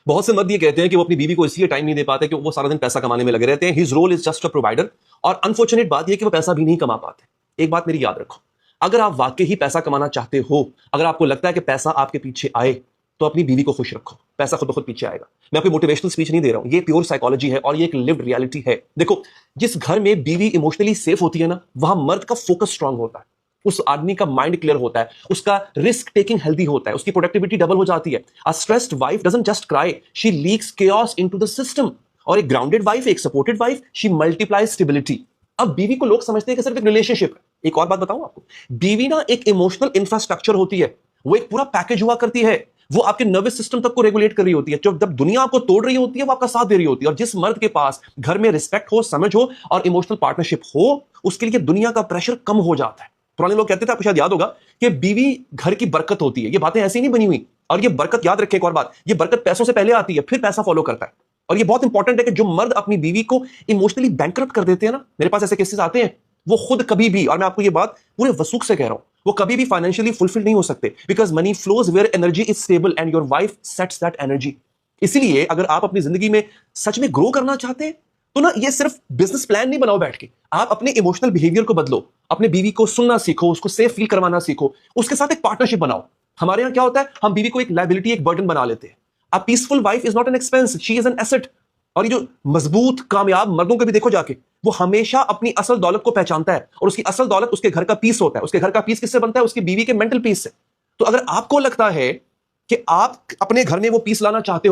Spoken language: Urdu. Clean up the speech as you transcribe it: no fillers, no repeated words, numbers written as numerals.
بہت سے مرد یہ کہتے ہیں کہ وہ اپنی بیوی کو اس لیے ٹائم نہیں دے پاتے کہ وہ سارا دن پیسہ کمانے میں لگے رہتے ہیں. His role is just a provider. اور انفارچونیٹ بات یہ کہ وہ پیسہ بھی نہیں کما پاتے. ایک بات میری یاد رکھو, اگر آپ واقعی ہی پیسہ کمانا چاہتے ہو, اگر آپ کو لگتا ہے کہ پیسہ آپ کے پیچھے آئے, تو اپنی بیوی کو خوش رکھو, پیسہ خود بخود پیچھے آئے گا. میں کوئی موٹیویشنل اسپیچ نہیں دے رہا ہوں, یہ پیور سائیکالوجی ہے اور یہ ایک لیوڈ ریالٹی ہے. دیکھو, جس گھر میں بیوی ایموشنلی سیف ہوتی ہے نا, وہاں مرد کا فوکس اسٹرانگ ہوتا ہے, اس آدمی کا مائنڈ کلیئر ہوتا ہے, اس کا رسک ٹیکنگ ہیلدی ہوتا ہے, اس کی پروڈکٹیوٹی ڈبل ہو جاتی ہے. A stressed wife doesn't just cry, she leaks chaos into the system. اور ایک گراؤنڈیڈ وائف, ایک supported wife, she multiplies stability. اب بیوی کو لوگ سمجھتے ہیں کہ صرف ایک ریلیشن شپ ہے. ایک اور بات بتاؤں آپ کو, بیوی نا ایک ایموشنل انفراسٹرکچر ہوتی ہے, وہ ایک پورا پیکج ہوا کرتی ہے, وہ آپ کے نروس سسٹم تک کو ریگولیٹ کر رہی ہوتی ہے. جب دنیا آپ کو توڑ رہی ہوتی ہے, وہ آپ کا ساتھ دے رہی ہوتی ہے. اور جس مرد کے پاس گھر میں رسپیکٹ ہو, سمجھ ہو اور ایموشنل پارٹنرشپ ہو, اس کے لیے دنیا کا پریشر کم ہو جاتا ہے. پرانے لوگ کہتے تھے, آپ کو شاید یاد ہوگا, کہ بیوی گھر کی برکت ہوتی ہے. یہ باتیں ایسی نہیں بنی ہوئی. اور یہ برکت یاد رکھیں ایک اور بات, یہ برکت پیسوں سے پہلے آتی ہے, پھر پیسہ فالو کرتا ہے. اور یہ بہت انپورٹنٹ ہے کہ جو مرد اپنی بیوی کو ایموشنلی بینکرپٹ کر دیتے ہیں نا, میرے پاس ایسے کیسز آتے ہیں, وہ خود کبھی بھی, اور میں آپ کو یہ بات پورے وثوق سے کہہ رہا ہوں, وہ کبھی بھی فائنینشلی فلفل نہیں ہو سکتے, because money flows where energy is stable and your wife sets that energy. اسی لیے اگر آپ اپنی زندگی میں سچ میں گرو کرنا چاہتے ہیں, تو نا یہ صرف بزنس پلان نہیں بناؤ بیٹھ کے, آپ اپنے ایموشنل بیہیویئر کو بدلو, اپنے بیوی کو سننا سیکھو, اس کو سیف فیل کروانا سیکھو, اس کے ساتھ ایک پارٹنرشپ بناؤ. ہمارے یہاں کیا ہوتا ہے, ہم بیوی کو ایک لائبلٹی, ایک برڈن بنا لیتے ہیں. A peaceful wife is not an expense, she is an asset. اور یہ جو مضبوط کامیاب مردوں کو بھی دیکھو جا کے, وہ ہمیشہ اپنی اصل دولت کو پہچانتا ہے, اور اس کی اصل دولت اس کے گھر کا پیس ہوتا ہے. اس کے گھر کا پیس کس سے بنتا ہے؟ اس کی بیوی کے مینٹل پیس سے. تو اگر آپ کو لگتا ہے کہ آپ اپنے گھر میں وہ پیس لانا چاہتے ہو, آپ